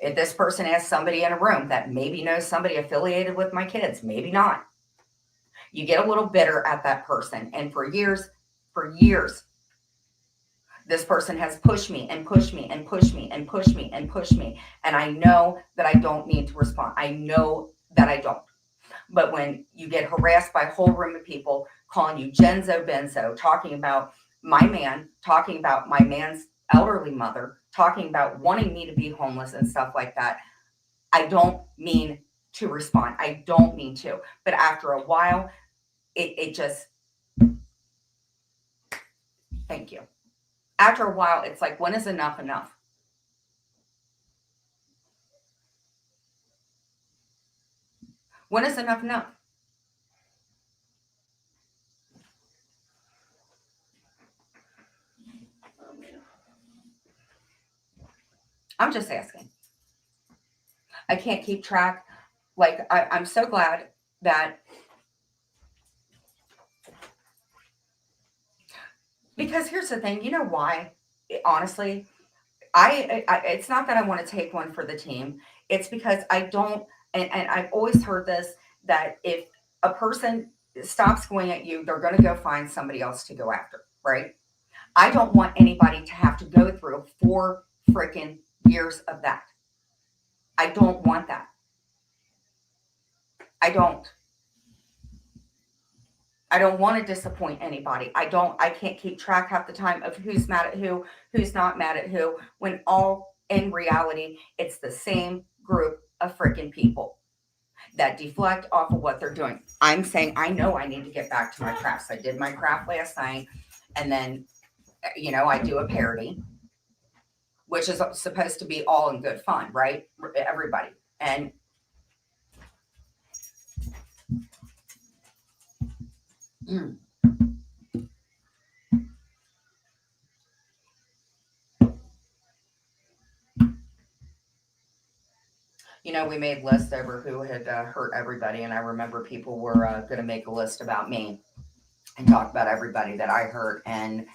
If this person has somebody in a room that maybe knows somebody affiliated with my kids, maybe not, you get a little bitter at that person. And for years, this person has pushed me and pushed me and pushed me and pushed me and pushed me. And I know that I don't need to respond. I know that I don't. But when you get harassed by a whole room of people calling you Genzo Benzo, talking about my man, talking about my man's elderly mother, talking about wanting me to be homeless and stuff like that, I don't mean to respond. I don't mean to. But after a while, it just, thank you. After a while, it's like, when is enough enough? When is enough enough? I'm just asking. I can't keep track. Like, I'm so glad that, because here's the thing, you know why? Honestly, it's not that I want to take one for the team. It's because I don't, and I've always heard this, that if a person stops going at you, they're going to go find somebody else to go after, right? I don't want anybody to have to go through 4 freaking years of that. I don't want that. I don't. I don't want to disappoint anybody. I can't keep track half the time of who's mad at who, who's not mad at who, when all in reality, it's the same group of freaking people that deflect off of what they're doing. I'm saying, I know I need to get back to my crafts. I did my craft last night, and then, I do a parody, which is supposed to be all in good fun, right? Everybody. And mm, we made lists over who had hurt everybody, and I remember people were going to make a list about me and talk about everybody that I hurt. And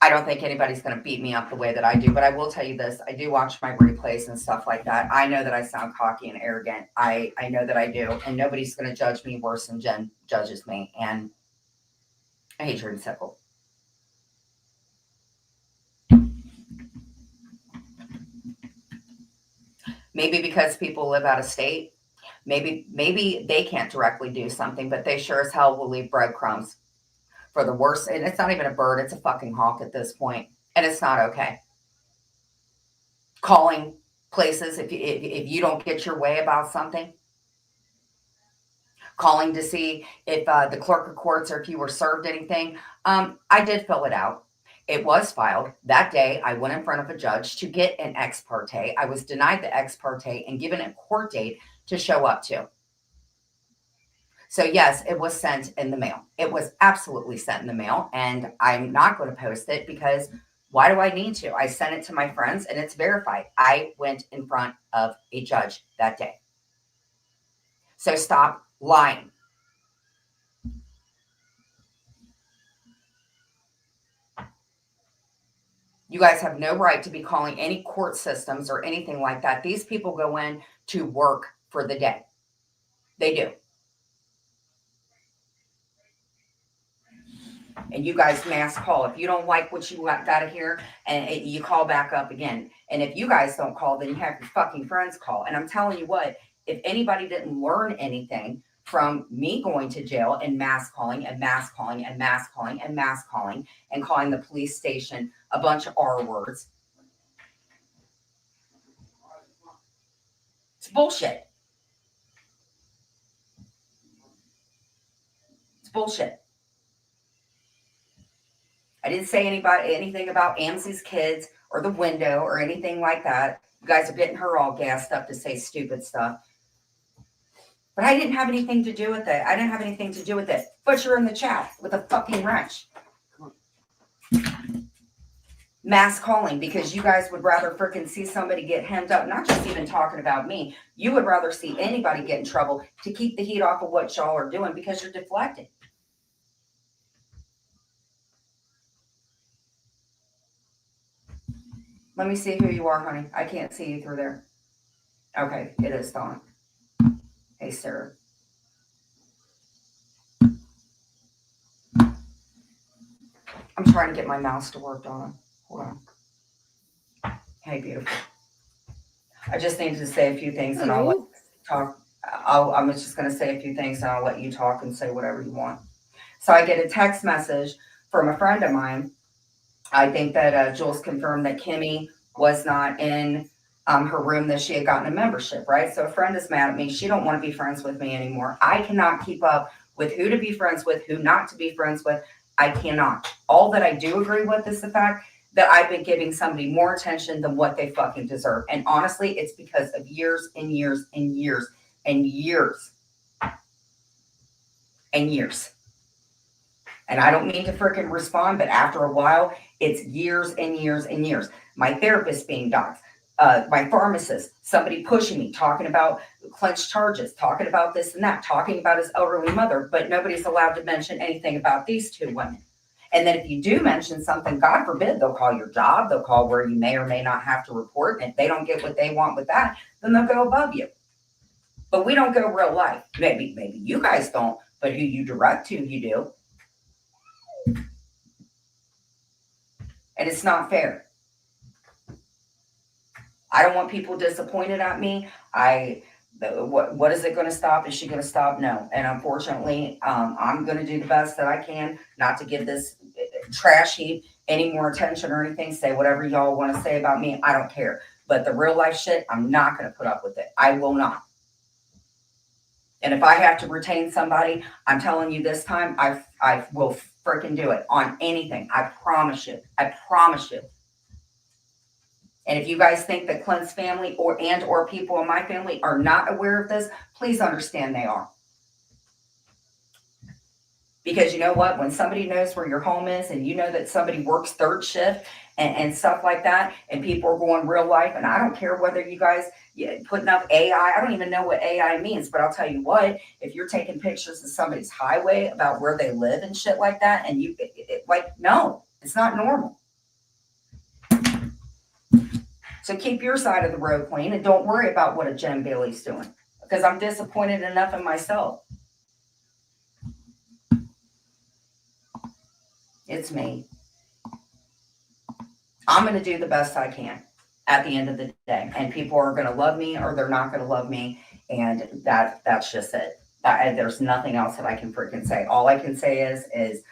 I don't think anybody's going to beat me up the way that I do. But I will tell you this: I do watch my replays and stuff like that. I know that I sound cocky and arrogant. I know that I do, and nobody's going to judge me worse than Jen judges me. And I hate your sickle. Maybe because people live out of state. Maybe they can't directly do something, but they sure as hell will leave breadcrumbs for the worst. And it's not even a bird; it's a fucking hawk at this point, and it's not okay. Calling places if you don't get your way about something, calling to see if the clerk of courts, or if you were served anything. I did fill it out. It was filed that day. I went in front of a judge to get an ex parte. I was denied the ex parte and given a court date to show up to. So yes, it was sent in the mail. It was absolutely sent in the mail, and I'm not going to post it because why do I need to? I sent it to my friends and it's verified. I went in front of a judge that day. So stop lying. You guys have no right to be calling any court systems or anything like that. These people go in to work for the day. They do. And you guys mass call. If you don't like what you got to hear, and you call back up again. And if you guys don't call, then you have your fucking friends call. And I'm telling you what, if anybody didn't learn anything from me going to jail and mass calling and mass calling and mass calling and mass calling and calling the police station a bunch of R words, it's bullshit. It's bullshit. I didn't say anything about Amsey's kids or the window or anything like that. You guys are getting her all gassed up to say stupid stuff. But I didn't have anything to do with it. I didn't have anything to do with it. Butcher in the chat with a fucking wrench. Mass calling because you guys would rather freaking see somebody get hemmed up. Not just even talking about me. You would rather see anybody get in trouble to keep the heat off of what y'all are doing because you're deflecting. Let me see who you are, honey. I can't see you through there. Okay, it is Dawn. Hey, Sarah. I'm trying to get my mouse to work, Donna. Hold on. Hey, beautiful. I just needed to say a few things and I'll let you Hello. talk. I'm just going to say a few things and I'll let you talk and say whatever you want. So I get a text message from a friend of mine. I think that Jules confirmed that Kimmy was not in her room, that she had gotten a membership, right? So a friend is mad at me. She don't want to be friends with me anymore. I cannot keep up with who to be friends with, who not to be friends with. I cannot. All that I do agree with is the fact that I've been giving somebody more attention than what they fucking deserve. And honestly, it's because of years and years and years and years and years. And I don't mean to freaking respond, but after a while, it's years and years and years. My therapist being doxxed, my pharmacist, somebody pushing me, talking about clenched charges, talking about this and that, talking about his elderly mother, but nobody's allowed to mention anything about these two women. And then if you do mention something, God forbid, they'll call your job, they'll call where you may or may not have to report. And if they don't get what they want with that, then they'll go above you. But we don't go real life. Maybe you guys don't, but who you direct to, you do. And it's not fair. I don't want people disappointed at me. What is it going to stop? Is she going to stop? No. And unfortunately, I'm going to do the best that I can not to give this trash heap any more attention or anything. Say whatever y'all want to say about me. I don't care. But the real life shit, I'm not going to put up with it. I will not. And if I have to retain somebody, I'm telling you this time, I will freaking do it on anything. I promise you. I promise you. And if you guys think that Clint's family or people in my family are not aware of this, please understand they are. Because you know what? When somebody knows where your home is and you know that somebody works third shift and stuff like that, and people are going real life, and I don't care whether you guys putting up AI, I don't even know what AI means, but I'll tell you what, if you're taking pictures of somebody's highway about where they live and shit like that, and no, it's not normal. So keep your side of the road clean and don't worry about what a Jen Bailey's doing, because I'm disappointed enough in myself. It's me. I'm going to do the best I can at the end of the day, and people are going to love me or they're not going to love me, and that's just it. There's nothing else that I can freaking say. All I can say is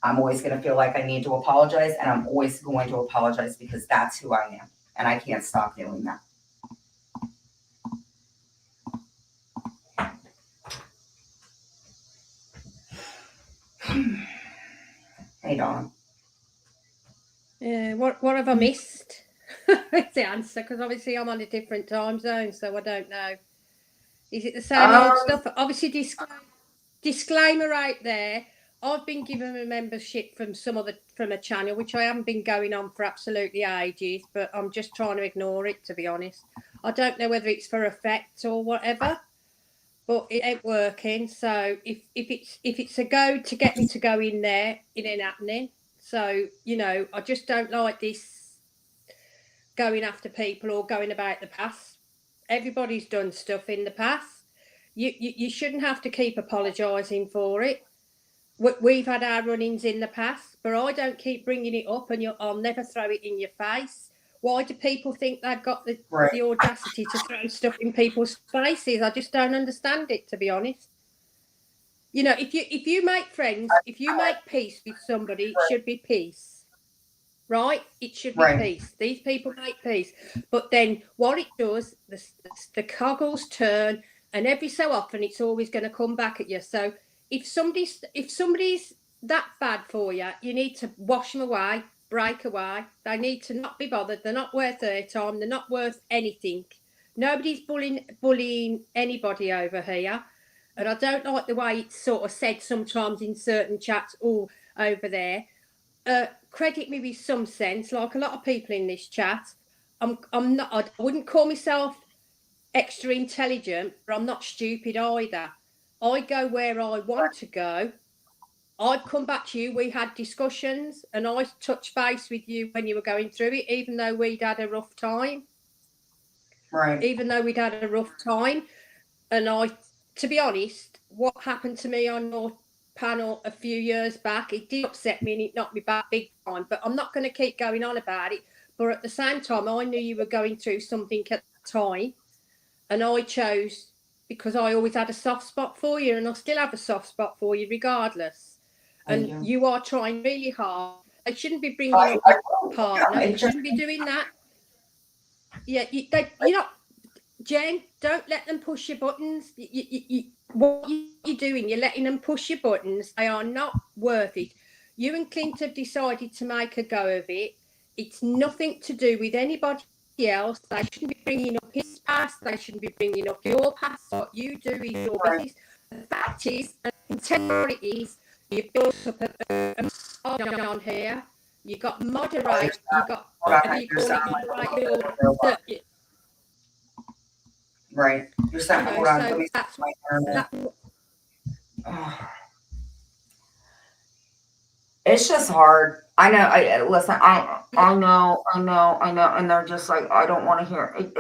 I'm always going to feel like I need to apologize, and I'm always going to apologize because that's who I am, and I can't stop doing that. Hey, Dawn. What have I missed? It's the answer, because obviously I'm on a different time zone, so I don't know. Is it the same old stuff? Obviously, disclaimer right there. I've been given a membership from a channel which I haven't been going on for absolutely ages, but I'm just trying to ignore it, to be honest. I don't know whether it's for effect or whatever, but it ain't working. So if it's a go to get me to go in there, it ain't happening. So I just don't like this going after people or going about the past. Everybody's done stuff in the past. You shouldn't have to keep apologising for it. We've had our run-ins in the past, but I don't keep bringing it up, and I'll never throw it in your face. Why do people think they've got the audacity to throw stuff in people's faces? I just don't understand it, to be honest. If you make friends, if you make peace with somebody, it should be peace, right? It should be peace. These people make peace, but then what it does, the coggles turn, and every so often it's always going to come back at you. So if somebody's that bad for you, you need to wash them away, break away. They need to not be bothered. They're not worth their time. They're not worth anything. Nobody's bullying anybody over here. And I don't like the way it's sort of said sometimes in certain chats, over there. Credit me with some sense, like a lot of people in this chat. I'm not. I wouldn't call myself extra intelligent, but I'm not stupid either. I go where I want to go. I'd come back to you. We had discussions, and I touched base with you when you were going through it, even though we'd had a rough time. Right. Even though we'd had a rough time. And to be honest, what happened to me on your panel a few years back, it did upset me and it knocked me back big time. But I'm not going to keep going on about it. But at the same time, I knew you were going through something at the time. And I chose, because I always had a soft spot for you, and I still have a soft spot for you regardless. And you are trying really hard. I shouldn't be bringing up your partner. You shouldn't be doing that. Yeah, you're not. Jen, don't let them push your buttons. What you're doing, you're letting them push your buttons. They are not worth it. You and Clint have decided to make a go of it. It's nothing to do with anybody else. They shouldn't be bringing up his past. They shouldn't be bringing up your past. What you do is your business. The fact is, and tell you what it is, you've built up a on here. You've got moderate. You've got, whatever you call it, moderate. Right. You're saying, hold on, let me that's my internet. It's just hard. I know. Listen. I know. And they're just like, I don't want to hear it.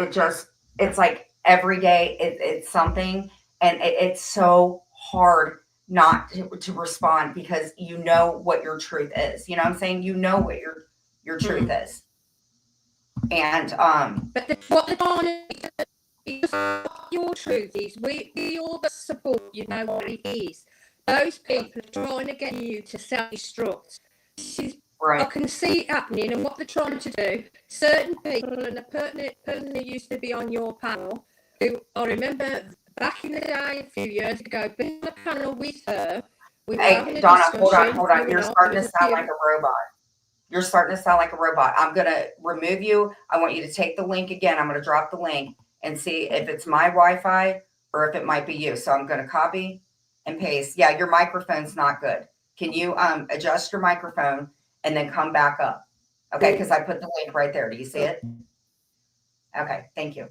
It's like every day it's something, and it's so hard not to respond, because you know what your truth is. You know what I'm saying? You know what your truth is. And but what the your truth is, we all that support you know what it is. Those people are trying to get you to self-destruct. I can see it happening, and what they're trying to do. Certain people, and a person who used to be on your panel, who I remember back in the day, a few years ago, being on a panel with her. Hey, Donna, hold on. You're starting to sound like a robot. You're starting to sound like a robot. I'm going to remove you. I want you to take the link again. I'm going to drop the link and see if it's my Wi-Fi or if it might be you. So I'm going to copy and paste. Yeah, your microphone's not good. Can you adjust your microphone and then come back up? Okay, because I put the link right there. Do you see it? Okay, thank you.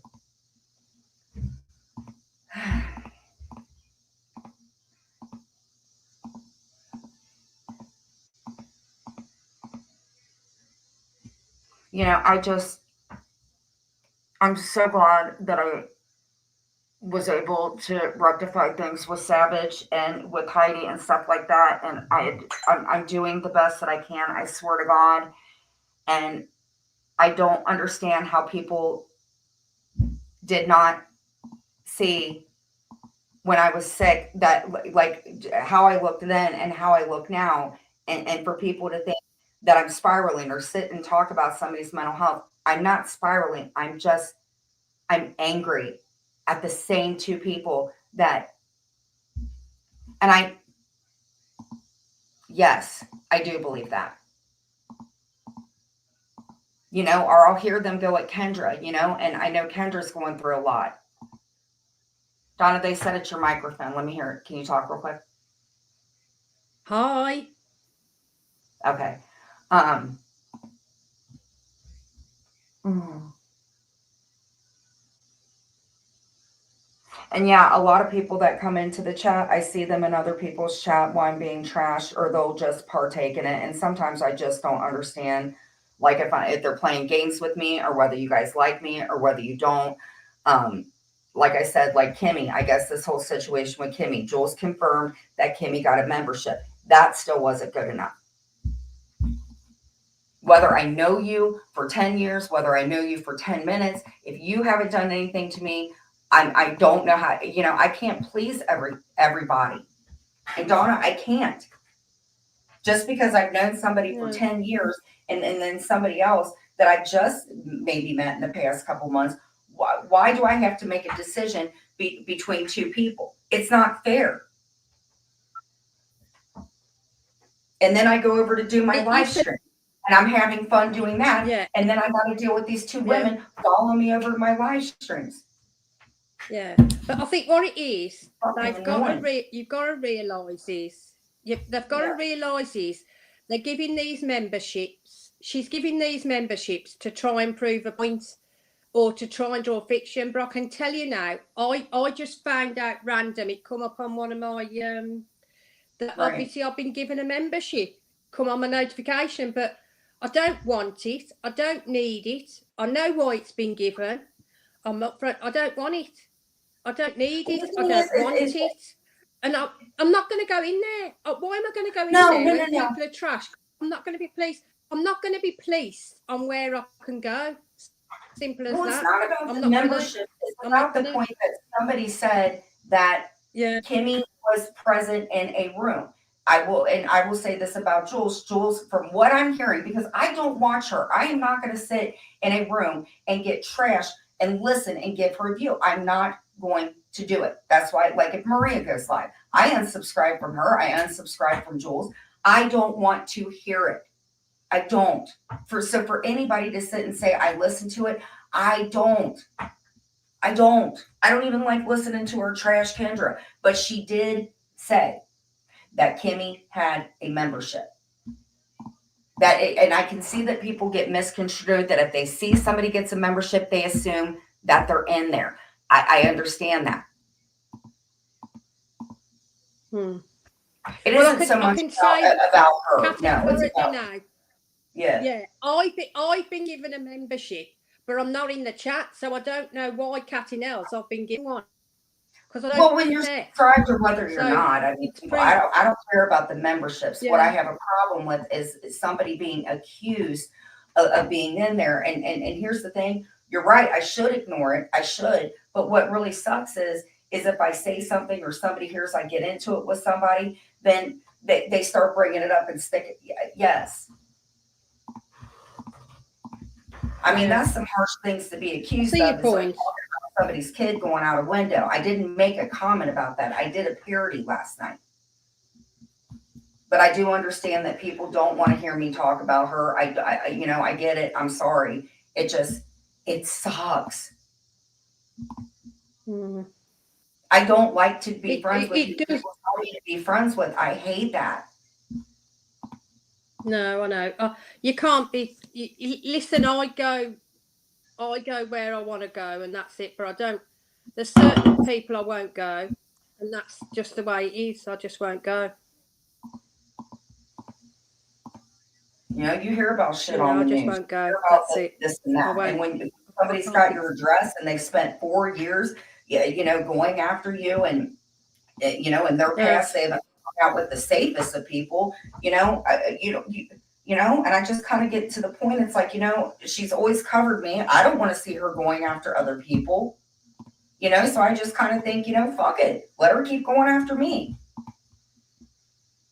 You know, I'm so glad that I was able to rectify things with Savage and with Heidi and stuff like that. And I'm doing the best that I can. I swear to God. And I don't understand how people did not see when I was sick, that like how I looked then and how I look now. And for people to think that I'm spiraling or sit and talk about somebody's mental health. I'm not spiraling. I'm angry at the same two people yes, I do believe that. You know, or I'll hear them go at Kendra, you know, and I know Kendra's going through a lot. Donna, they said it's your microphone. Let me hear it. Can you talk real quick? Hi. Okay. And yeah, a lot of people that come into the chat, I see them in other people's chat while I'm being trashed, or they'll just partake in it. And sometimes I just don't understand, like if they're playing games with me, or whether you guys like me or whether you don't. Like I said, like Kimmy, I guess this whole situation with Kimmy, Jules confirmed that Kimmy got a membership. That still wasn't good enough. Whether I know you for 10 years, whether I know you for 10 minutes, if you haven't done anything to me, I don't know how, you know, I can't please everybody. And Donna, I can't. Just because I've known somebody for 10 years and then somebody else that I just maybe met in the past couple months, why do I have to make a decision between two people? It's not fair. And then I go over to do my live stream, and I'm having fun doing that. Yeah. And then I got to deal with these two women following me over my live streams. Yeah, but I think what it is, you've got to realise is, they've got to realise is, they're giving these memberships. She's giving these memberships to try and prove a point, or to try and draw fiction. But I can tell you now, I just found out random. It come up on one of my that Right. obviously I've been given a membership, come on my notification, but I don't want it. I don't need it. I know why it's been given. I'm not. I don't want it. I don't need Well, it. the I thing don't is, want it. And I'm not going to go in there. Why am I going to go in No, there no, when no, no. people are trash? I'm not going to be pleased. I'm not going to be pleased on where I can go. Simple as Well, it's that. not about I'm the not gonna- membership. It's I'm about not the gonna- point that somebody said that Yeah. Kimmy was present in a room. I will say this about Jules. Jules, from what I'm hearing, because I don't watch her, I am not going to sit in a room and get trashed and listen and give her a view. I'm not going to do it. That's why, like, if Maria goes live, I unsubscribe from her. I unsubscribe from Jules. I don't want to hear it. I don't. For anybody to sit and say I listen to it, I don't. I don't even like listening to her trash Kendra. But she did say that Kimmy had a membership. And I can see that people get misconstrued, that if they see somebody gets a membership, they assume that they're in there. I understand that. It isn't so much about her. No, it's about, now. yeah. I've been given a membership, but I'm not in the chat, so I don't know why Catty Nels I've been given one. Well, when you're subscribed or whether you're not, I mean, I don't care about the memberships. Yeah. What I have a problem with is somebody being accused of being in there. And here's the thing. You're right. I should ignore it. I should. But what really sucks is if I say something or somebody hears I get into it with somebody, then they start bringing it up and stick it. Yes. I mean, that's some harsh things to be accused of. It's like somebody's kid going out a window. I didn't make a comment about that. I did a parody last night. But I do understand that people don't want to hear me talk about her. I get it. I'm sorry. It sucks. I don't like to be friends with people who tell me to be friends with. I hate that. No, I know. You can't be. Listen, I go where I want to go, and that's it. But I don't. There's certain people I won't go, and that's just the way it is. I just won't go. You know, you hear about shit on the news. I just won't go. That's it. This and that. And when somebody's got your address and they've spent 4 years, going after you, and in their past they haven't hung out with the safest of people. And I just kind of get to the point. It's like, she's always covered me. I don't want to see her going after other people. So I just kind of think, fuck it. Let her keep going after me.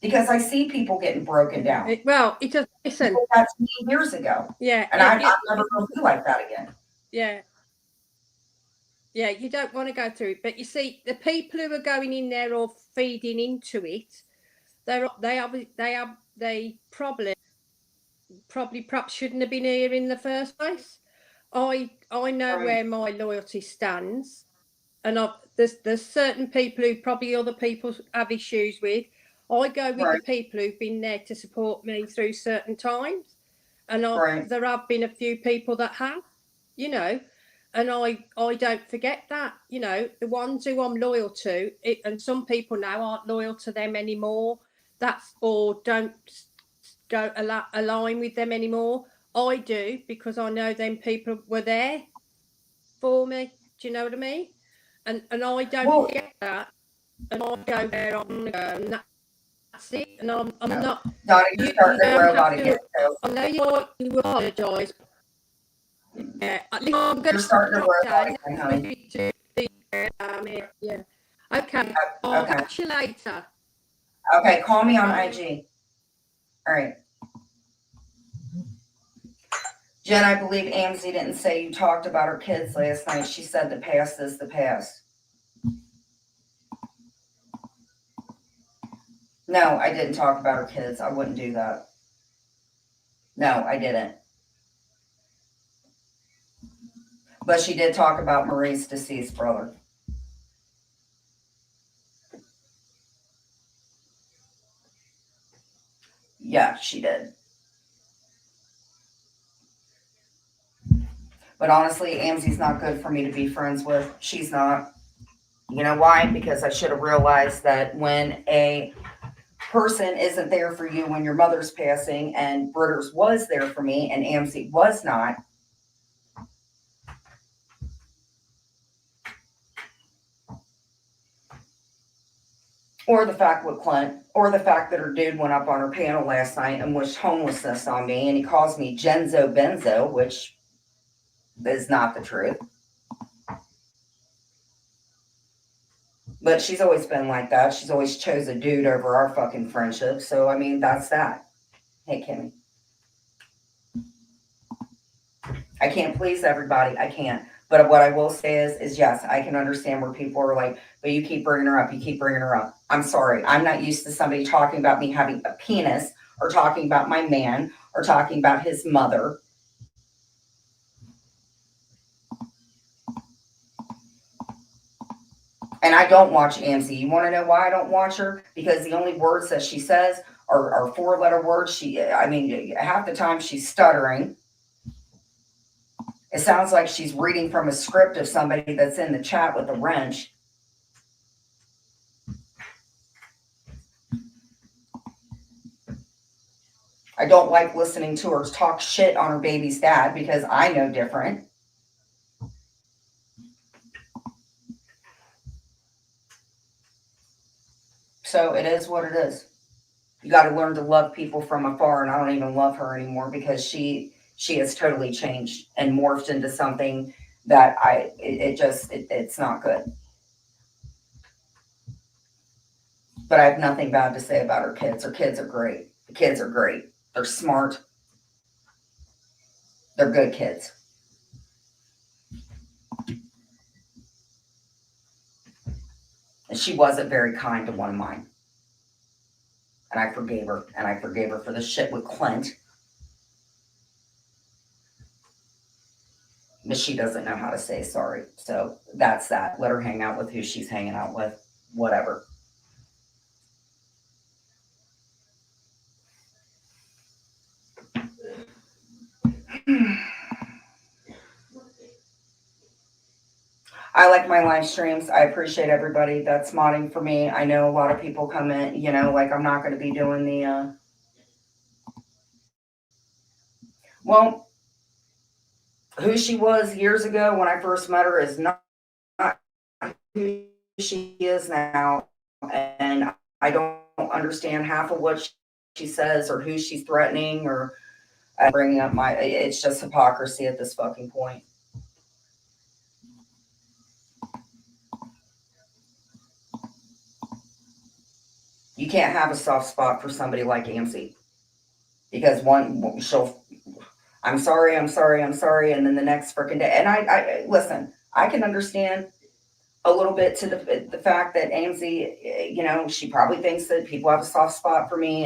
Because I see people getting broken down. It just, listen. That's me years ago. Yeah. And I'm never going to be like that again. Yeah. Yeah, you don't want to go through it. But you see, the people who are going in there or feeding into it, they probably perhaps shouldn't have been here in the first place. I know where my loyalty stands. And there's certain people who probably other people have issues with. I go with the people who've been there to support me through certain times. And there have been a few people that have, and I don't forget that, the ones who I'm loyal to, and some people now aren't loyal to them anymore. Or don't go align with them anymore. I do, because I know them people were there for me. Do you know what I mean? And I don't forget that. And I go where I'm going to go. And that's it. And I'm not. Donna, you're starting to grow about again. I know you apologise. Yeah, I'm going to start to grow about again, honey. Yeah. Okay. I'll catch you later. Okay, call me on IG. All right. Jen, I believe Amzie didn't say you talked about her kids last night. She said the past is the past. No, I didn't talk about her kids. I wouldn't do that. No, I didn't. But she did talk about Marie's deceased brother. Yeah, she did. But honestly, Amzie's not good for me to be friends with. She's not. You know why? Because I should have realized that when a person isn't there for you when your mother's passing, and Britters was there for me and AMC was not, or the fact with Clint, or the fact that her dude went up on her panel last night and wished homelessness on me, and he calls me Genzo Benzo, which is not the truth. But she's always been like that. She's always chose a dude over our fucking friendship. So, I mean, that's that. Hey, Kimmy. I can't please everybody. I can't. But what I will say is yes, I can understand where people are like, but you keep bringing her up. You keep bringing her up. I'm sorry. I'm not used to somebody talking about me having a penis, or talking about my man, or talking about his mother. And I don't watch AMC. You want to know why I don't watch her? Because the only words that she says are four-letter words. Half the time she's stuttering. It sounds like she's reading from a script of somebody that's in the chat with a wrench. I don't like listening to her talk shit on her baby's dad because I know different. So it is what it is. You got to learn to love people from afar, and I don't even love her anymore because she has totally changed and morphed into something that it's not good. But I have nothing bad to say about her kids. Her kids are great. The kids are great. They're smart. They're good kids. And she wasn't very kind to one of mine. And I forgave her. And I forgave her for the shit with Clint. But she doesn't know how to say sorry. So that's that. Let her hang out with who she's hanging out with. Whatever. I like my live streams. I appreciate everybody that's modding for me. I know a lot of people come in, like I'm not going to be doing the, well, who she was years ago when I first met her is not who she is now. And I don't understand half of what she says or who she's threatening or bringing up it's just hypocrisy at this fucking point. You can't have a soft spot for somebody like AMC because I'm sorry, and then the next freaking day. And I listen, I can understand a little bit to the fact that AMC, she probably thinks that people have a soft spot for me,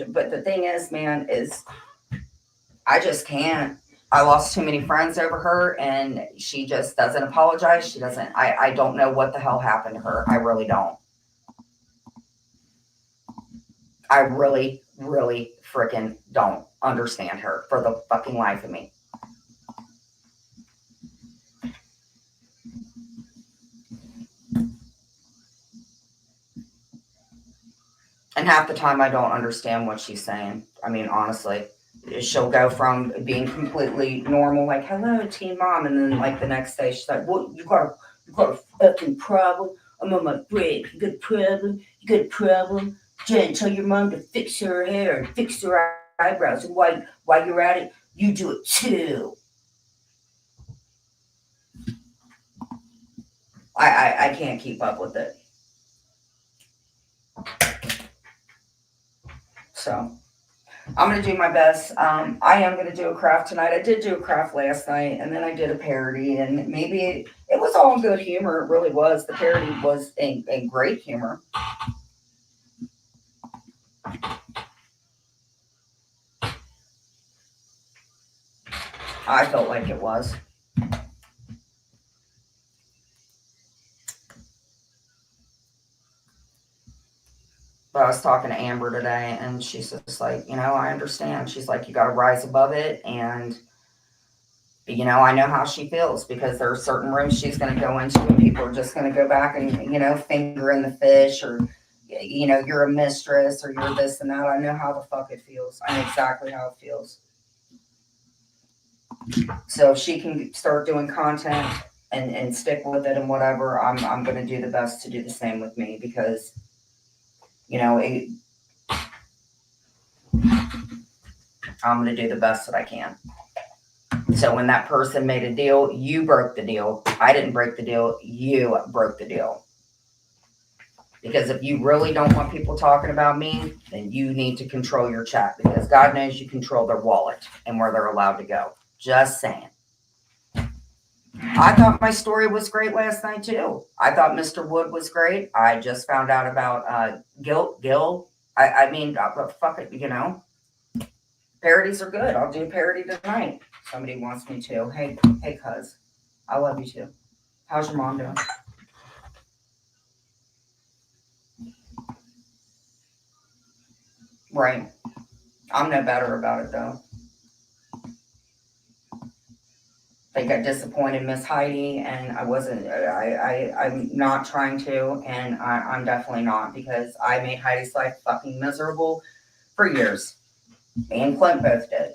but the thing is, man, is I just can't. I lost too many friends over her, and she just doesn't apologize. She doesn't. I don't know what the hell happened to her. I really don't. I really, really freaking don't understand her for the fucking life of me. And half the time I don't understand what she's saying. I mean, honestly, she'll go from being completely normal, like, hello, teen mom. And then like the next day she's like, well, you got a fucking problem. I'm on my break. You got a problem? You got a problem? Jen, tell your mom to fix her hair and fix her eyebrows. And while you're at it, you do it too. I can't keep up with it. So I'm going to do my best. I am going to do a craft tonight. I did do a craft last night, and then I did a parody, and maybe it was all in good humor. It really was. The parody was in great humor. I felt like it was. But I was talking to Amber today, and she's just like, I understand. She's like, you got to rise above it. And, I know how she feels because there are certain rooms she's going to go into and people are just going to go back and, finger in the fish or you know, you're a mistress or you're this and that. I know how the fuck it feels. I know exactly how it feels. So if she can start doing content and stick with it and whatever, I'm going to do the best to do the same with me, because, you know, I'm going to do the best that I can. So when that person made a deal, you broke the deal. I didn't break the deal. You broke the deal. Because if you really don't want people talking about me, then you need to control your chat, because God knows you control their wallet and where they're allowed to go. Just saying. I thought my story was great last night too. I thought Mr. Wood was great. I just found out about Gil. I mean, fuck it, you know. Parodies are good. I'll do a parody tonight. Somebody wants me to. Hey, cuz. I love you too. How's your mom doing? Right. I'm no better about it though. They got disappointed, Miss Heidi, and I wasn't. I'm not trying to, and I'm definitely not, because I made Heidi's life fucking miserable for years. Me and Clint both did.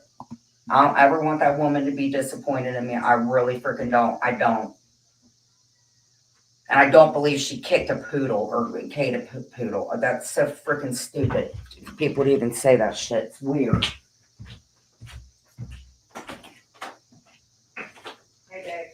I don't ever want that woman to be disappointed in me. I really freaking don't. I don't. And I don't believe she kicked a poodle or Kate a poodle. That's so freaking stupid. People would even say that shit. It's weird. Hey, babe.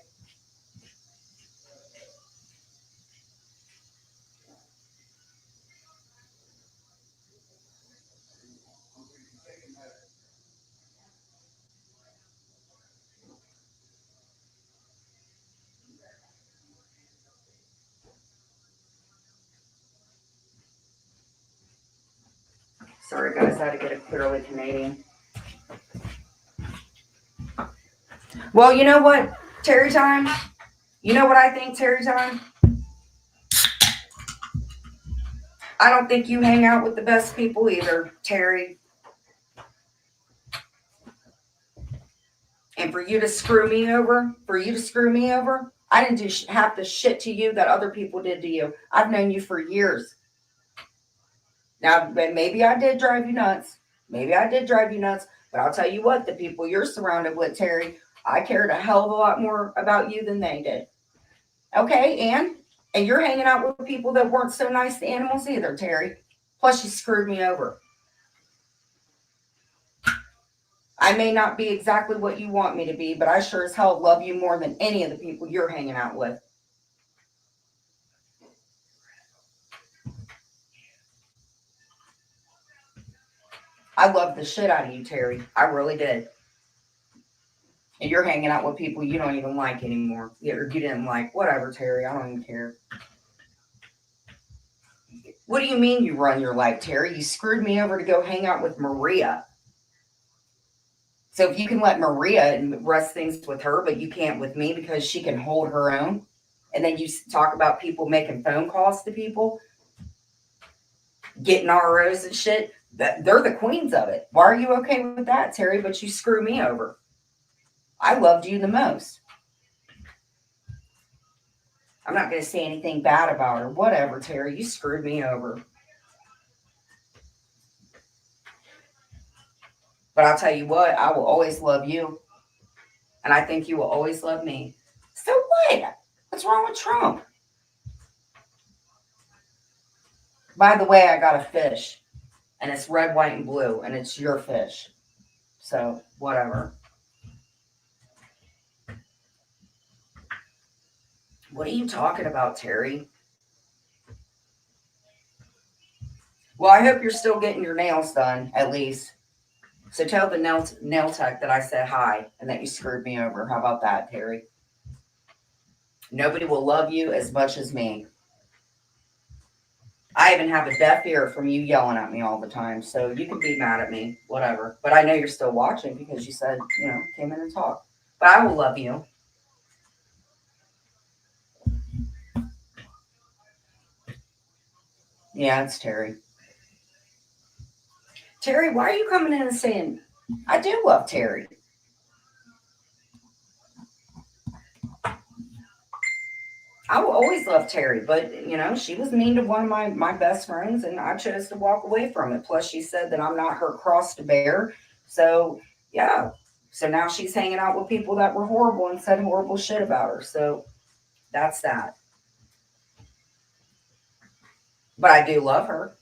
Sorry, guys. I had to get a clearly Canadian. Well, you know what, Terry time? You know what I think, Terry time? I don't think you hang out with the best people either, Terry. And for you to screw me over, I didn't do half the shit to you that other people did to you. I've known you for years. Now, maybe I did drive you nuts. But I'll tell you what, the people you're surrounded with, Terry, I cared a hell of a lot more about you than they did. Okay, and you're hanging out with people that weren't so nice to animals either, Terry. Plus, you screwed me over. I may not be exactly what you want me to be, but I sure as hell love you more than any of the people you're hanging out with. I loved the shit out of you, Terry. I really did. And you're hanging out with people you don't even like anymore. Or you didn't like. Whatever, Terry. I don't even care. What do you mean you run your life, Terry? You screwed me over to go hang out with Maria. So if you can let Maria and rest things with her, but you can't with me because she can hold her own. And then you talk about people making phone calls to people, getting ROs and shit. They're the queens of it. Why are you okay with that, Terry? But you screw me over. I loved you the most. I'm not going to say anything bad about her. Whatever, Terry. You screwed me over. But I'll tell you what, I will always love you. And I think you will always love me. So what? What's wrong with Trump? By the way, I got a fish. And it's red, white, and blue. And it's your fish. So, whatever. What are you talking about, Terry? Well, I hope you're still getting your nails done, at least. So tell the nail tech that I said hi and that you screwed me over. How about that, Terry? Nobody will love you as much as me. I even have a deaf ear from you yelling at me all the time. So you can be mad at me, whatever. But I know you're still watching because you said, came in and talked. But I will love you. Yeah, it's Terry. Terry, why are you coming in and saying, I do love Terry? I will always love Terry, but you know, she was mean to one of my best friends, and I chose to walk away from it. Plus, she said that I'm not her cross to bear. So yeah, so now she's hanging out with people that were horrible and said horrible shit about her. So that's that. But I do love her.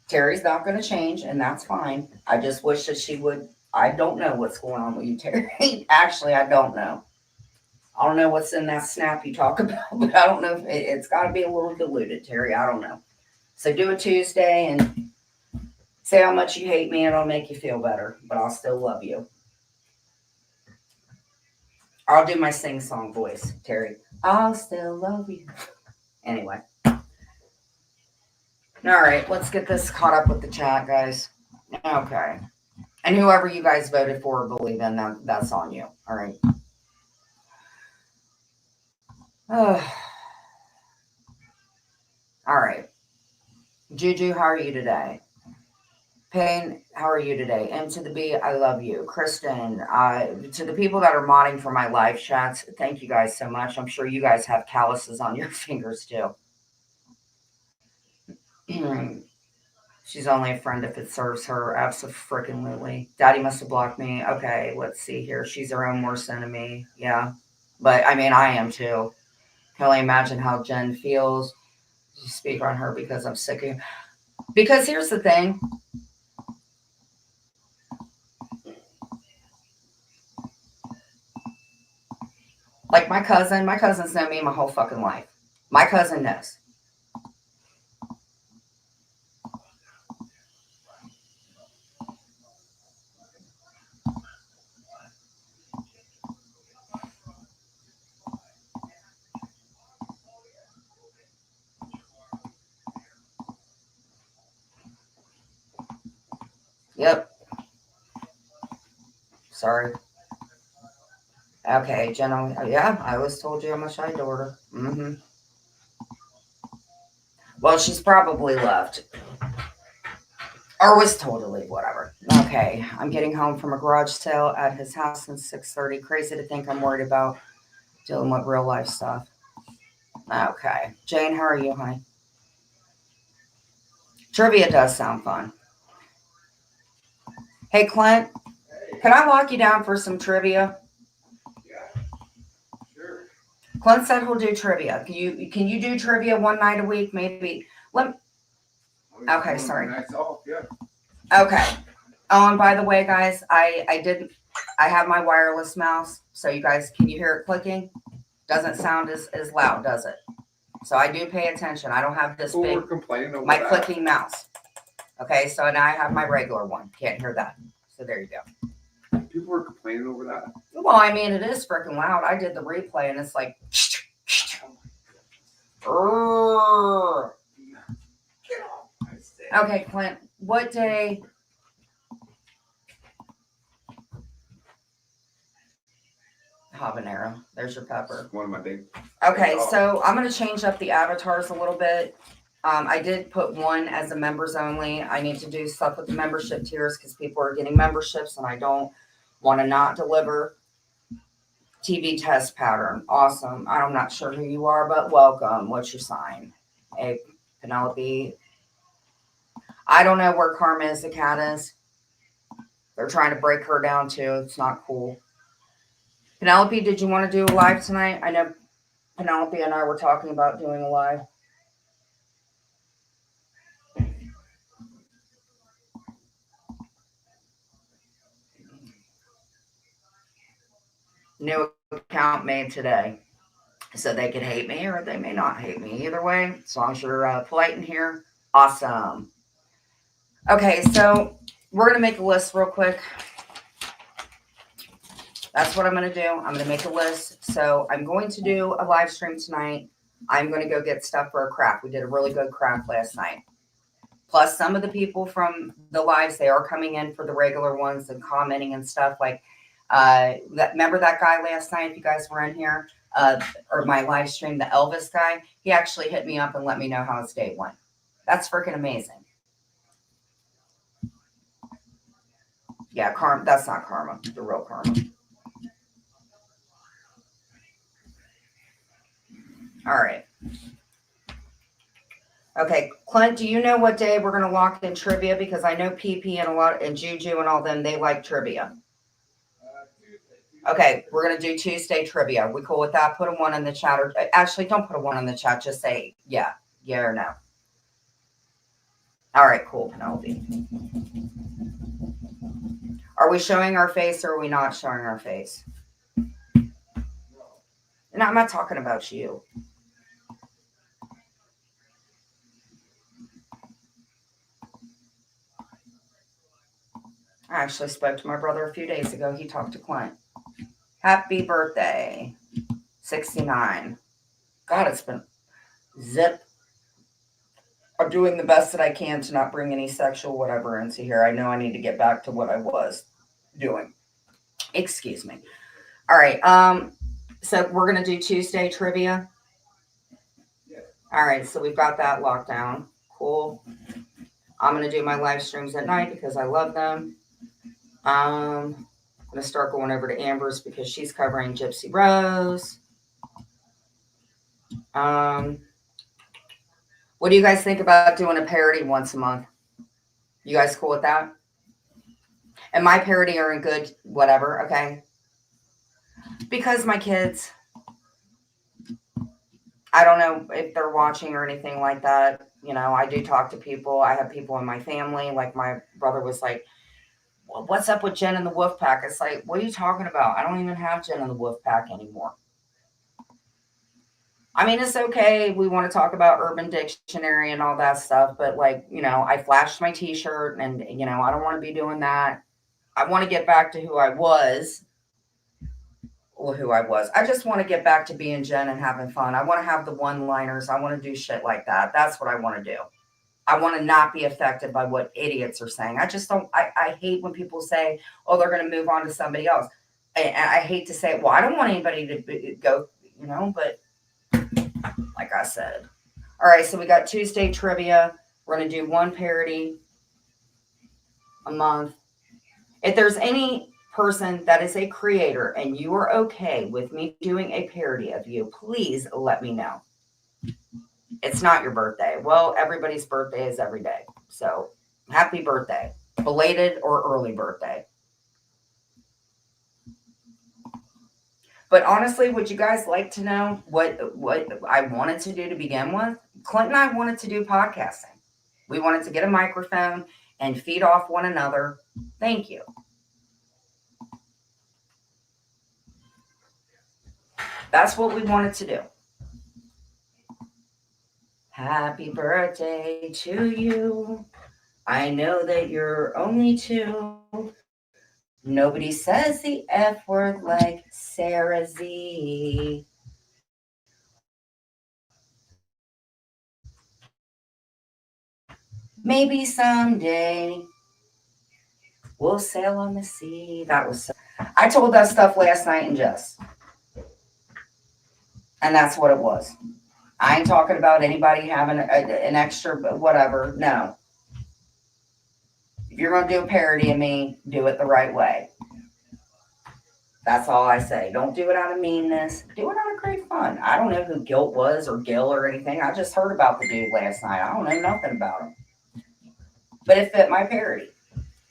Terry's not going to change, and that's fine. I just wish that she would. I don't know what's going on with you, Terry. Actually, I don't know. I don't know what's in that snap you talk about, but I don't know if it's got to be a little diluted, Terry. I don't know. So do a Tuesday and say how much you hate me, and it'll make you feel better. But I'll still love you. I'll do my sing song voice, Terry. I'll still love you. Anyway. All right, let's get this caught up with the chat, guys. Okay. And whoever you guys voted for or believe in, that's on you. All right. All right. Juju, how are you today? Payne, how are you today? M to the B, I love you. Kristen, to the people that are modding for my live chats, thank you guys so much. I'm sure you guys have calluses on your fingers too. She's only a friend if it serves her. Absolutely. Daddy must have blocked me. Okay, let's see here. She's her own worst enemy. Yeah. But I mean, I am too. Can only imagine how Jen feels. You speak on her because I'm sick of you. Because here's the thing. Like my cousins know me my whole fucking life. My cousin knows. Yep. Sorry. Okay, Jenna. Yeah, I always told you how much I adored her. Mm-hmm. Well, she's probably left. Or was totally whatever. Okay, I'm getting home from a garage sale at his house since 6:30. Crazy to think I'm worried about dealing with real life stuff. Okay. Jane, how are you, honey? Trivia does sound fun. Hey, Clint, can I lock you down for some trivia? Yeah, sure. Clint said he'll do trivia. Can you do trivia one night a week? Maybe. Okay, sorry. Yeah. Okay. Oh, and by the way, guys, I have my wireless mouse. So you guys, can you hear it clicking? Doesn't sound as loud, does it? So I do pay attention. I don't have this People were big, complaining over my that. clicking mouse. Okay, so now I have my regular one. Can't hear that. So there you go. People were complaining over that. Well, I mean, it is freaking loud. I did the replay and it's like. Okay, Clint, what day? Habanero. There's your pepper. One of my big. Okay, so I'm going to change up the avatars a little bit. I did put one as a members only. I need to do stuff with the membership tiers because people are getting memberships and I don't want to not deliver. TV test pattern. Awesome. I'm not sure who you are, but welcome. What's your sign? Hey, Penelope. I don't know where Karma is, the cat is. They're trying to break her down too. It's not cool. Penelope, did you want to do a live tonight? I know Penelope and I were talking about doing a live. New account made today. So they could hate me or they may not hate me. Either way, as long as you're polite in here, awesome. Okay, so we're going to make a list real quick. That's what I'm going to do. I'm going to make a list. So I'm going to do a live stream tonight. I'm going to go get stuff for a craft. We did a really good craft last night. Plus, some of the people from the lives, they are coming in for the regular ones and commenting and stuff. Like, remember that guy last night, if you guys were in here, or my live stream, the Elvis guy? He actually hit me up and let me know how his day went. That's freaking amazing. Yeah, Karma. That's not Karma. The real Karma. All right. Okay, Clint, do you know what day we're going to lock in trivia? Because I know PP and Juju and all them, they like trivia. Okay, we're going to do Tuesday trivia. We cool with that? Put a 1 in the chat. Or actually, don't put a 1 in the chat. Just say yeah or no. All right, cool, Penelope. Are we showing our face or are we not showing our face? No, I'm not talking about you. I actually spoke to my brother a few days ago. He talked to Clint. Happy birthday. 69. God, it's been zip. I'm doing the best that I can to not bring any sexual whatever into here. I know I need to get back to what I was doing. Excuse me. All right. So we're gonna do Tuesday trivia. All right, so we've got that locked down. Cool. I'm gonna do my live streams at night because I love them. I'm gonna start going over to Amber's because she's covering Gypsy Rose. What do you guys think about doing a parody once a month? You guys cool with that? And my parody are in good whatever, okay? Because my kids, I don't know if they're watching or anything like that. You know, I do talk to people. I have people in my family. Like my brother was like, well, what's up with Jen and the Wolf Pack? It's like, what are you talking about? I don't even have Jen and the Wolf Pack anymore. I mean, it's okay. We want to talk about Urban Dictionary and all that stuff. But like, you know, I flashed my t-shirt and, you know, I don't want to be doing that. I want to get back to who I was. I just want to get back to being Jen and having fun. I want to have the one-liners. I want to do shit like that. That's what I want to do. I want to not be affected by what idiots are saying. I just don't, I hate when people say, oh, they're going to move on to somebody else. And I hate to say, well, I don't want anybody to go, you know, but like I said. All right, so we got Tuesday trivia. We're going to do one parody a month. If there's any person that is a creator and you are okay with me doing a parody of you, please let me know. It's not your birthday. Well, everybody's birthday is every day. So happy birthday, belated or early birthday. But honestly, would you guys like to know what I wanted to do to begin with? Clint and I wanted to do podcasting. We wanted to get a microphone and feed off one another. Thank you. That's what we wanted to do. Happy birthday to you. I know that you're only 2. Nobody says the F word like Sarah Z. Maybe someday we'll sail on the sea. That was so. I told that stuff last night in Just. And that's what it was. I ain't talking about anybody having an extra whatever. No. If you're going to do a parody of me, do it the right way. That's all I say. Don't do it out of meanness. Do it out of great fun. I don't know who Guilt was or Gil or anything. I just heard about the dude last night. I don't know nothing about him. But it fit my parody.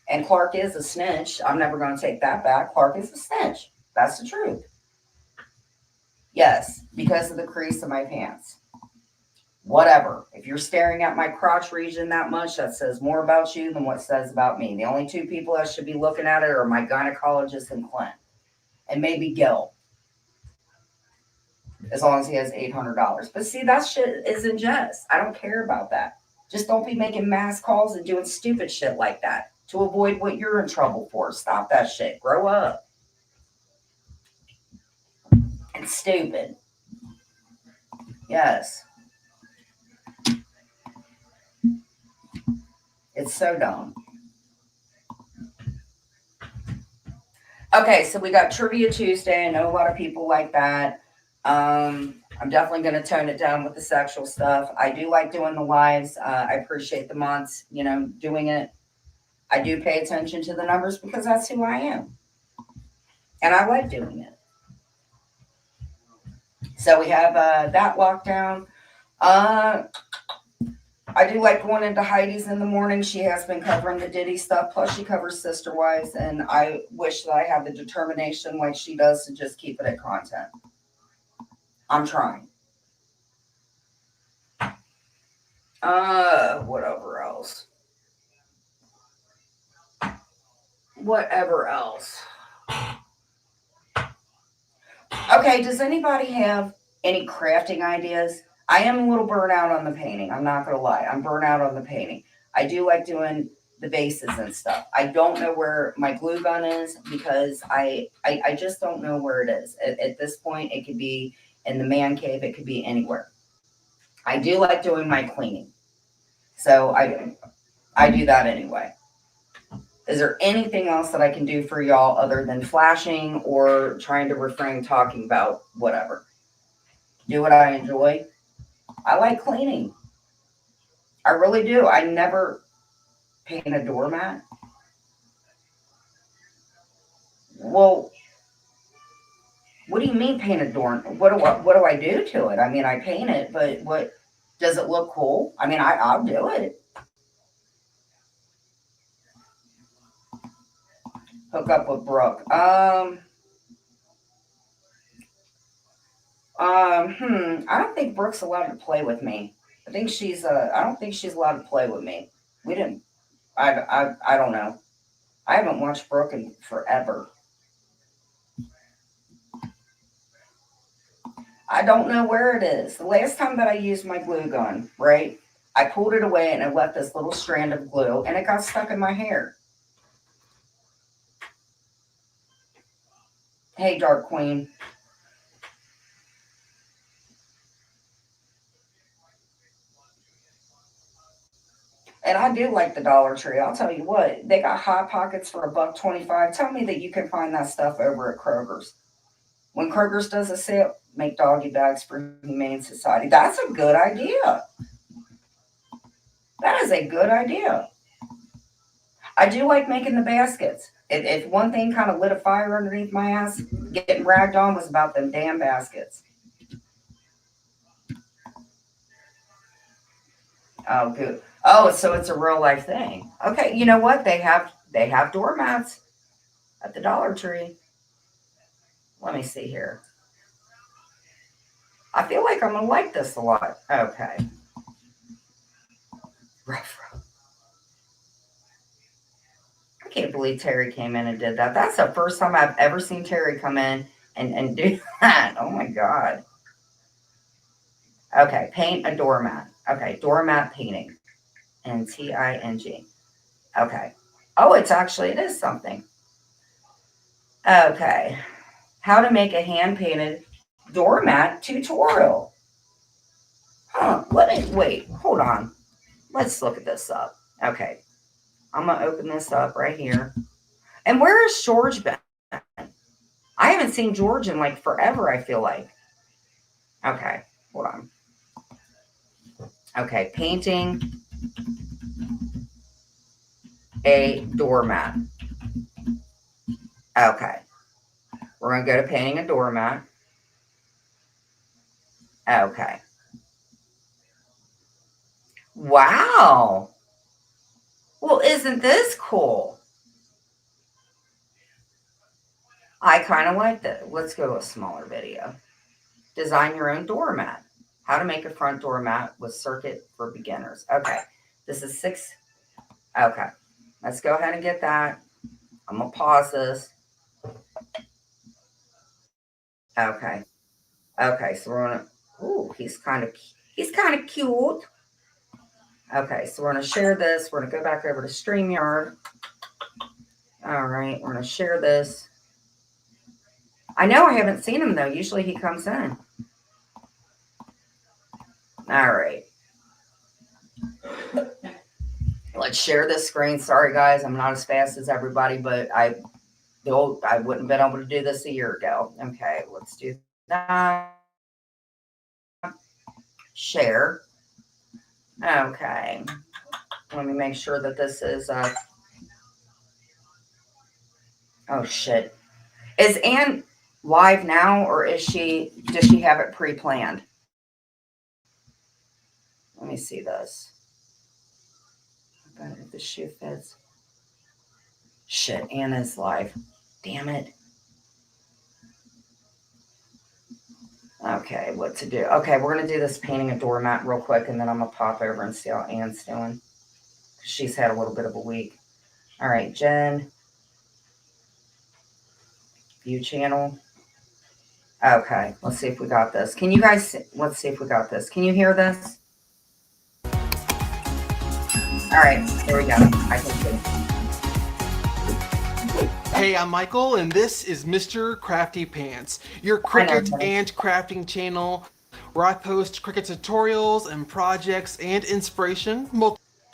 And Clark is a snitch. I'm never going to take that back. Clark is a snitch. That's the truth. Yes, because of the crease of my pants. Whatever. If you're staring at my crotch region that much, that says more about you than what says about me. The only 2 people that should be looking at it are my gynecologist and Clint. And maybe Gil. As long as he has $800. But see, that shit is in jest. I don't care about that. Just don't be making mass calls and doing stupid shit like that to avoid what you're in trouble for. Stop that shit. Grow up. It's stupid. Yes. It's so dumb. Okay, so we got Trivia Tuesday. I know a lot of people like that. I'm definitely going to tone it down with the sexual stuff. I do like doing the lives. I appreciate the months, you know, doing it. I do pay attention to the numbers because that's who I am. And I like doing it. So we have that lockdown. Uh, I do like going into Heidi's in the morning. She has been covering the Diddy stuff. Plus, she covers Sister Wives, and I wish that I had the determination like she does to just keep it at content. I'm trying. Whatever else. Whatever else. Okay, does anybody have any crafting ideas? I am a little burnt out on the painting. I'm not going to lie. I'm burnt out on the painting. I do like doing the bases and stuff. I don't know where my glue gun is because I just don't know where it is. At this point, it could be in the man cave. It could be anywhere. I do like doing my cleaning. So I do that anyway. Is there anything else that I can do for y'all other than flashing or trying to refrain talking about whatever? Do what I enjoy. I like cleaning. I really do. I never paint a doormat. Well, what do you mean paint a door? What do I do to it? I mean, I paint it, but what does it look cool? I mean, I'll do it. Hook up with Brooke. I don't think Brooke's allowed to play with me. I don't think she's allowed to play with me. We didn't, I don't know. I haven't watched Brooke in forever. I don't know where it is. The last time that I used my glue gun, right? I pulled it away and it left this little strand of glue and it got stuck in my hair. Hey, Dark Queen. And I do like the Dollar Tree. I'll tell you what, they got Hot Pockets for $1.25. Tell me that you can find that stuff over at Kroger's. When Kroger's does a sale, make doggy bags for Humane Society. That's a good idea. That is a good idea. I do like making the baskets. If one thing kind of lit a fire underneath my ass, getting ragged on was about them damn baskets. Oh, good. Oh, so it's a real life thing. Okay, you know what? They have doormats at the Dollar Tree. Let me see here. I feel like I'm gonna like this a lot. Okay. Rough. I can't believe Terry came in and did that. That's the first time I've ever seen Terry come in and do that. Oh my God. Okay, paint a doormat. Okay, doormat painting. And TING. Okay. Oh, it is something. Okay. How to make a hand painted doormat tutorial. Huh. Wait, hold on. Let's look at this up. Okay. I'm going to open this up right here. And where is George been? I haven't seen George in like forever, I feel like. Okay. Hold on. Okay. Painting a doormat. Okay. We're going to go to painting a doormat. Okay. Wow. Well, isn't this cool? I kind of like that. Let's go to a smaller video. Design your own doormat. How to make a front doormat with circuit for beginners. Okay. This is 6. Okay. Let's go ahead and get that. I'm going to pause this. Okay. Okay. So we're going to, ooh, he's kind of cute. Okay. So we're going to share this. We're going to go back over to StreamYard. All right. We're going to share this. I know I haven't seen him though. Usually he comes in. All right. Let's share this screen. Sorry guys, I'm not as fast as everybody, but I wouldn't have been able to do this a year ago. Okay, let's do that. Share. Okay. Let me make sure that this is oh shit. Is Ann live now, or does she have it pre-planned? Let me see this. But if the shoe fits. Shit, Anna's live. Damn it. Okay, what to do? Okay, we're gonna do this painting a doormat real quick, and then I'm gonna pop over and see how Anne's doing. She's had a little bit of a week. All right, Jen. View channel. Okay, let's see if we got this. Can you guys, let's see if we got this. Can you hear this? All right, there we go. I can see. Hey, I'm Michael, and this is Mr. Crafty Pants, your Cricut and crafting channel where I post Cricut tutorials and projects and inspiration.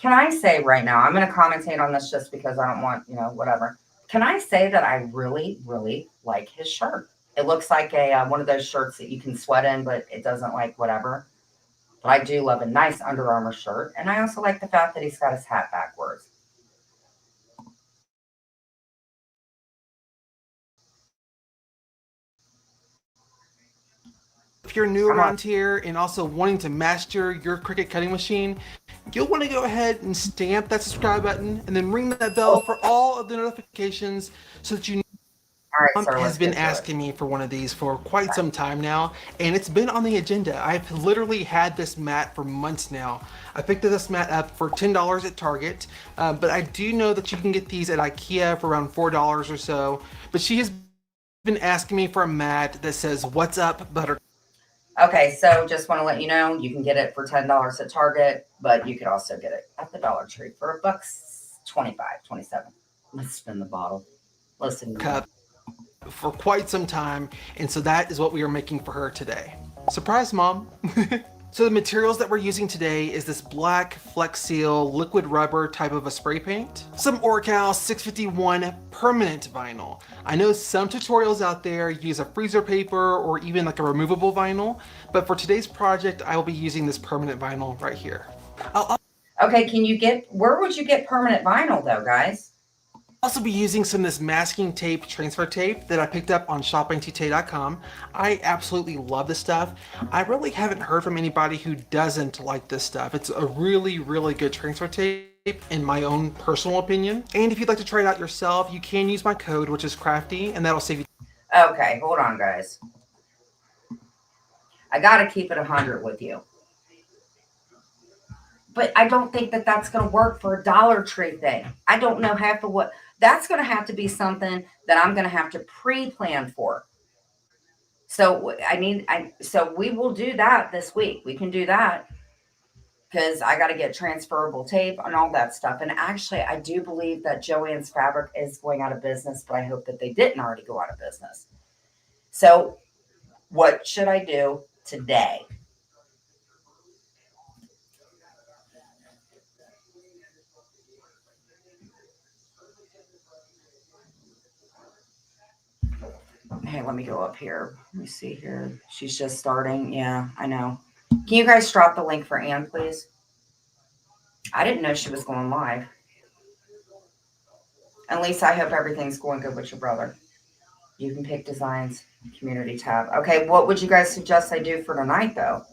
Can I say right now, I'm going to commentate on this just because I don't want, whatever. Can I say that I really, really like his shirt? It looks like a one of those shirts that you can sweat in, but it doesn't like whatever. But I do love a nice Under Armour shirt. And I also like the fact that he's got his hat backwards. If you're new around here and also wanting to master your Cricut cutting machine, you'll want to go ahead and stamp that subscribe button and then ring that bell for all of the notifications so that you know. All right, sir, has been asking me for one of these for quite some time now, and it's been on the agenda. I've literally had this mat for months now. I picked this mat up for $10 at Target, but I do know that you can get these at IKEA for around $4 or so. But she has been asking me for a mat that says, "What's up, butter?" Okay, so just want to let you know, you can get it for $10 at Target, but you could also get it at the Dollar Tree for $1.25, 27. Let's spin the bottle. Listen. Cup for quite some time, and so that is what we are making for her today. Surprise, Mom. So the materials that we're using today is this black Flex Seal liquid rubber type of a spray paint, some Orcal 651 permanent vinyl. I know some tutorials out there use a freezer paper or even like a removable vinyl, but for today's project I will be using this permanent vinyl right here. Okay, where would you get permanent vinyl though, guys? Also be using some of this masking tape transfer tape that I picked up on shoppingtk.com. I absolutely love this stuff. I really haven't heard from anybody who doesn't like this stuff. It's a really, really good transfer tape in my own personal opinion. And if you'd like to try it out yourself, you can use my code, which is crafty, and that'll save you. Okay, hold on, guys. I got to keep it 100 with you. But I don't think that that's going to work for a Dollar Tree thing. I don't know half of what. That's going to have to be something that I'm going to have to pre-plan for. So so we will do that this week. We can do that because I got to get transferable tape and all that stuff. And actually, I do believe that Joann's Fabric is going out of business, but I hope that they didn't already go out of business. So what should I do today? Hey, let me go up here. Let me see here. She's just starting. Yeah, I know. Can you guys drop the link for Anne, please? I didn't know she was going live. And Lisa, I hope everything's going good with your brother. You can pick designs, community tab. Okay, what would you guys suggest I do for tonight, though?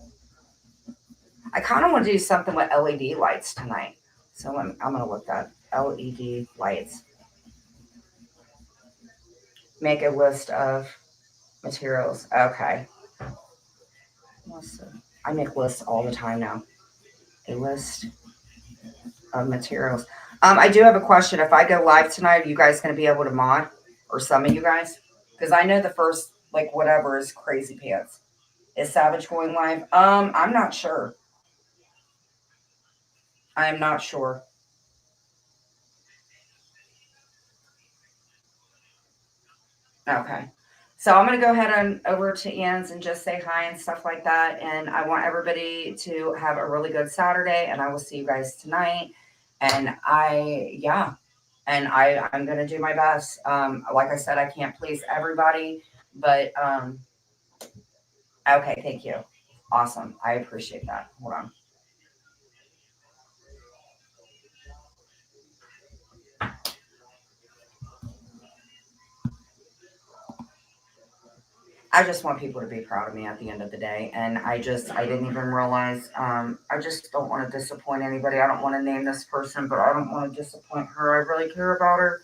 I kind of want to do something with LED lights tonight. So I'm going to look at LED lights. Make a list of materials. Okay. I make lists all the time now. A list of materials. I do have a question. If I go live tonight, are you guys going to be able to mod? Or some of you guys? Because I know the first, whatever is Crazy Pants. Is Savage going live? I'm not sure. I am not sure. Okay. So I'm going to go ahead and over to Ian's and just say hi and stuff like that. And I want everybody to have a really good Saturday. And I will see you guys tonight. And I'm going to do my best. Like I said, I can't please everybody. But, okay, thank you. Awesome. I appreciate that. Hold on. I just want people to be proud of me at the end of the day. And I didn't even realize, I just don't want to disappoint anybody. I don't want to name this person, but I don't want to disappoint her. I really care about her.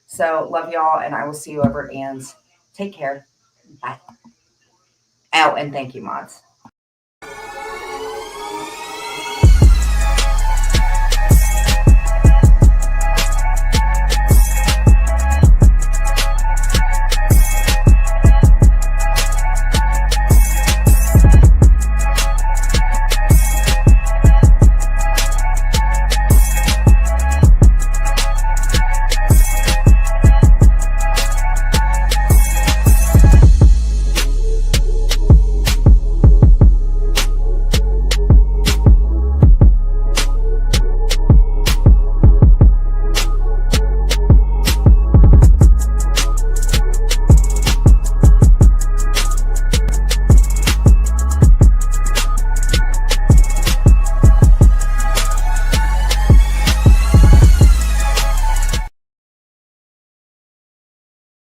So love y'all, and I will see you over at Ann's. Take care. Bye. Oh, and thank you, mods.